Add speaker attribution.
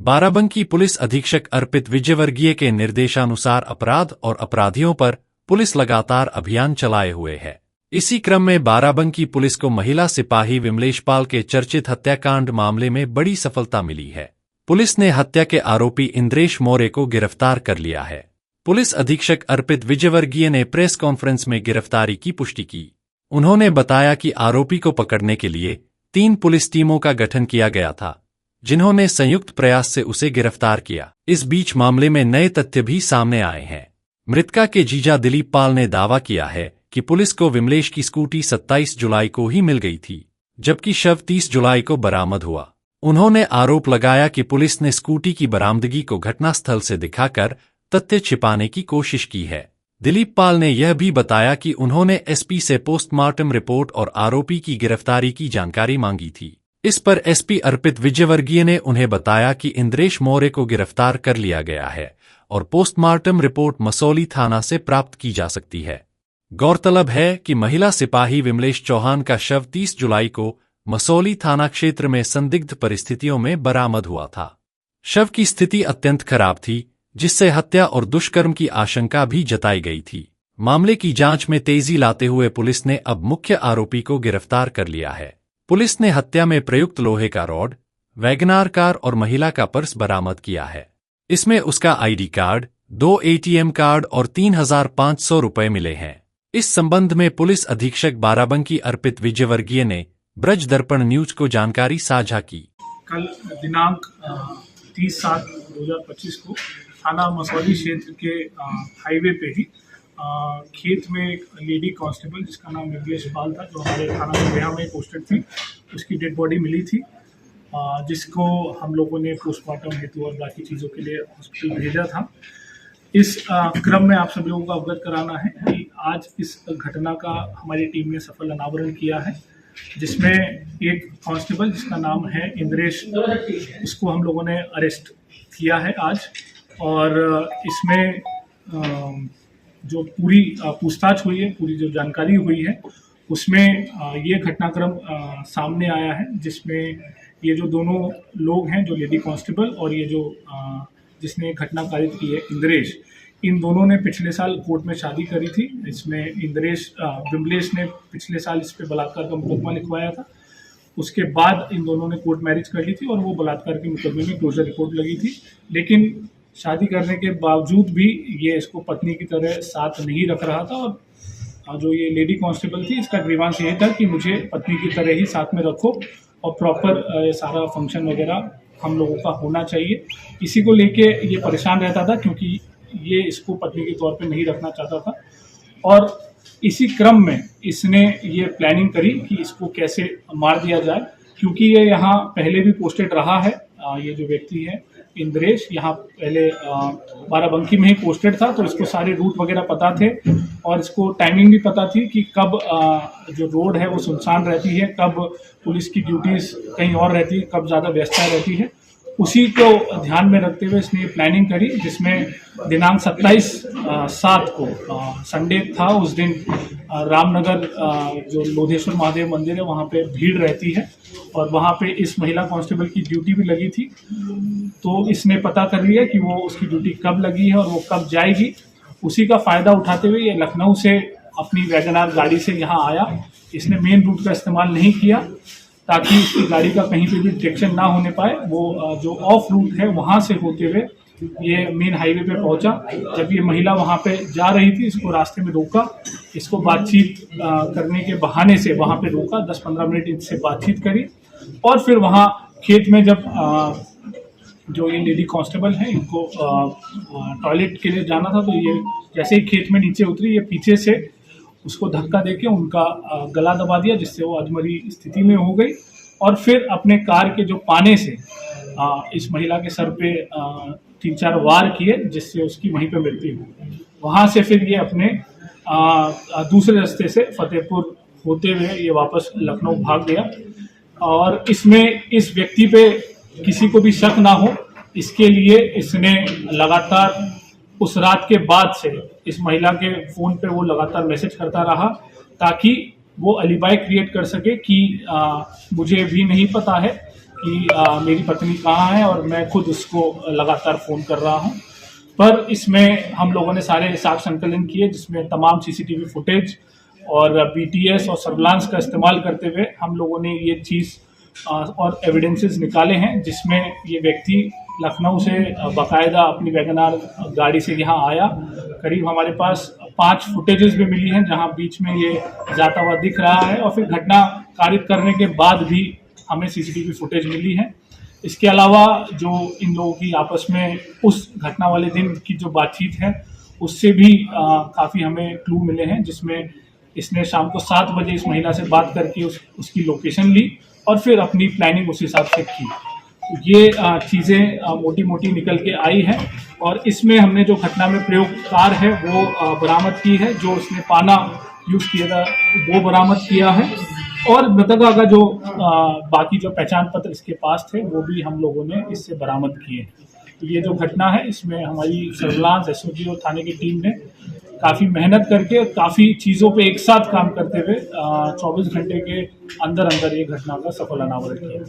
Speaker 1: Barabanki police अधीक्षक अर्पित विजयवर्गीय के निर्देशानुसार अपराध और अपराधियों पर पुलिस लगातार अभियान चलाए हुए है। इसी क्रम में बाराबंकी पुलिस को महिला सिपाही विमलेश पाल के चर्चित हत्याकांड मामले में बड़ी सफलता मिली है। पुलिस ने हत्या के आरोपी इंद्रेश मौर्य को गिरफ्तार कर लिया है। पुलिस अधीक्षक अर्पित विजयवर्गीय ने प्रेस कॉन्फ्रेंस में गिरफ्तारी की पुष्टि की। उन्होंने बताया कि आरोपी को पकड़ने के लिए 3 पुलिस टीमों का गठन किया गया था, जिन्होंने संयुक्त प्रयास से उसे गिरफ्तार किया। इस बीच मामले में नए तथ्य भी सामने आए हैं। मृतका के जीजा दिलीप पाल ने दावा किया है कि पुलिस को विमलेश की स्कूटी 27 जुलाई को ही मिल गई थी, जबकि शव 30 जुलाई को बरामद हुआ। उन्होंने आरोप लगाया कि पुलिस ने स्कूटी की बरामदगी को घटनास्थल से दिखाकर तथ्य छिपाने की कोशिश की है। दिलीप पाल ने यह भी बताया कि उन्होंने एसपी से पोस्टमार्टम रिपोर्ट और आरोपी की गिरफ्तारी की जानकारी मांगी थी। इस पर एसपी अर्पित विजयवर्गीय ने उन्हें बताया कि इंद्रेश मौर्य को गिरफ्तार कर लिया गया है और पोस्टमार्टम रिपोर्ट मसौली थाना से प्राप्त की जा सकती है। गौरतलब है कि महिला सिपाही विमलेश चौहान का शव 30 जुलाई को मसौली थाना क्षेत्र में संदिग्ध परिस्थितियों में बरामद हुआ था। शव की स्थिति अत्यंत खराब थी, जिससे हत्या और दुष्कर्म की आशंका भी जताई गई थी। मामले की जांच में तेजी लाते हुए पुलिस ने अब मुख्य आरोपी को गिरफ्तार कर लिया है। पुलिस ने हत्या में प्रयुक्त लोहे का रॉड, वैगनार कार और महिला का पर्स बरामद किया है। इसमें उसका आईडी कार्ड, 2 एटीएम कार्ड और 3,500 रुपए मिले हैं। इस संबंध में पुलिस अधीक्षक बाराबंकी अर्पित विजयवर्गीय ने ब्रज दर्पण न्यूज को जानकारी साझा की।
Speaker 2: कल दिनांक 30/7/2025 को थाना मसौली क्षेत्र के हाईवे पे ही खेत में एक लेडी कांस्टेबल जिसका नाम विमलेश पाल था, जो हमारे थाना लोहिया में पोस्टेड थी, उसकी डेड बॉडी मिली थी, जिसको हम लोगों ने पोस्टमार्टम हेतु और बाकी चीज़ों के लिए हॉस्पिटल भेजा था। इस क्रम में आप सभी लोगों को अवगत कराना है कि आज इस घटना का हमारी टीम ने सफल अनावरण किया है, जिसमें एक कांस्टेबल जिसका नाम है इंद्रेश, इसको हम लोगों ने अरेस्ट किया है आज। और इसमें जो पूरी पूछताछ हुई है, पूरी जो जानकारी हुई है, उसमें ये घटनाक्रम सामने आया है, जिसमें ये जो दोनों लोग हैं, जो लेडी कांस्टेबल और ये जो जिसने घटना कारित की है इंद्रेश, इन दोनों ने पिछले साल कोर्ट में शादी करी थी। इसमें विमलेश ने पिछले साल इस पे बलात्कार का मुकदमा लिखवाया था। उसके बाद इन दोनों ने कोर्ट मैरिज कर ली थी और वो बलात्कार के मुकदमे में क्लोजर रिपोर्ट लगी थी। लेकिन शादी करने के बावजूद भी ये इसको पत्नी की तरह साथ नहीं रख रहा था और जो ये लेडी कांस्टेबल थी, इसका ग्रीवांस ये था कि मुझे पत्नी की तरह ही साथ में रखो और प्रॉपर सारा फंक्शन वगैरह हम लोगों का होना चाहिए। इसी को लेके ये परेशान रहता था, क्योंकि ये इसको पत्नी के तौर पे नहीं रखना चाहता था। और इसी क्रम में इसने ये प्लानिंग करी कि इसको कैसे मार दिया जाए, क्योंकि ये यहाँ पहले भी पोस्टेड रहा है। ये जो व्यक्ति है इंद्रेश, यहाँ पहले बाराबंकी में ही पोस्टेड था, तो इसको सारे रूट वगैरह पता थे और इसको टाइमिंग भी पता थी कि कब जो रोड है वो सुनसान रहती है, कब पुलिस की ड्यूटीज कहीं और रहती है, कब ज़्यादा व्यस्तता रहती है। उसी को ध्यान में रखते हुए इसने प्लानिंग करी, जिसमें दिनांक 27/7 को संडे था। उस दिन रामनगर जो लोधेश्वर महादेव मंदिर है, वहाँ पे भीड़ रहती है और वहाँ पे इस महिला कांस्टेबल की ड्यूटी भी लगी थी। तो इसने पता कर लिया कि वो उसकी ड्यूटी कब लगी है और वो कब जाएगी। उसी का फ़ायदा उठाते हुए ये लखनऊ से अपनी वैगनार गाड़ी से यहाँ आया। इसने मेन रूट का इस्तेमाल नहीं किया, ताकि इसकी गाड़ी का कहीं पे भी डिटेक्शन ना होने पाए। वो जो ऑफ रूट है वहाँ से होते हुए ये मेन हाईवे पे पहुंचा। जब ये महिला वहाँ पे जा रही थी, इसको रास्ते में रोका, इसको बातचीत करने के बहाने से वहाँ पे रोका, 10-15 मिनट इनसे बातचीत करी और फिर वहाँ खेत में जब जो ये लेडी कांस्टेबल है, इनको टॉयलेट के लिए जाना था, तो ये जैसे ही खेत में नीचे उतरी, ये पीछे से उसको धक्का देके उनका गला दबा दिया, जिससे वो अधमरी स्थिति में हो गई। और फिर अपने कार के जो पाने से इस महिला के सर पे 3-4 वार किए, जिससे उसकी वहीं पे मृत्यु हुई। वहाँ से फिर ये अपने दूसरे रास्ते से फतेहपुर होते हुए ये वापस लखनऊ भाग गया। और इसमें इस व्यक्ति पे किसी को भी शक ना हो, इसके लिए इसने लगातार उस रात के बाद से इस महिला के फ़ोन पे वो लगातार मैसेज करता रहा, ताकि वो अलीबाई क्रिएट कर सके कि मुझे भी नहीं पता है कि मेरी पत्नी कहाँ है, और मैं खुद उसको लगातार फ़ोन कर रहा हूँ। पर इसमें हम लोगों ने सारे साक्ष्य संकलन किए, जिसमें तमाम सीसीटीवी फुटेज और बीटीएस और सर्विलांस का इस्तेमाल करते हुए हम लोगों ने ये चीज़ और एविडेंसेस निकाले हैं, जिसमें ये व्यक्ति लखनऊ से बाकायदा अपनी वैगनार गाड़ी से यहाँ आया। करीब हमारे पास 5 फुटेजेस भी मिली हैं जहाँ बीच में ये जाता हुआ दिख रहा है, और फिर घटना कारित करने के बाद भी हमें सीसीटीवी फुटेज मिली है। इसके अलावा जो इन लोगों की आपस में उस घटना वाले दिन की जो बातचीत है, उससे भी काफ़ी हमें क्लू मिले हैं, जिसमें इसने शाम को 7 बजे इस महिला से बात करके उसकी लोकेशन ली और फिर अपनी प्लानिंग उस हिसाब से की। ये चीज़ें मोटी मोटी निकल के आई है, और इसमें हमने जो घटना में प्रयोग कार है वो बरामद की है, जो उसने पाना यूज़ किया था वो बरामद किया है, और मृतका का जो बाकी जो पहचान पत्र इसके पास थे वो भी हम लोगों ने इससे बरामद किए। तो ये जो घटना है, इसमें हमारी सर्विलांस एसओजी और थाने की टीम ने काफ़ी मेहनत करके काफ़ी चीज़ों पे एक साथ काम करते हुए 24 घंटे के अंदर अंदर ये घटना का सफल अनावरण किया।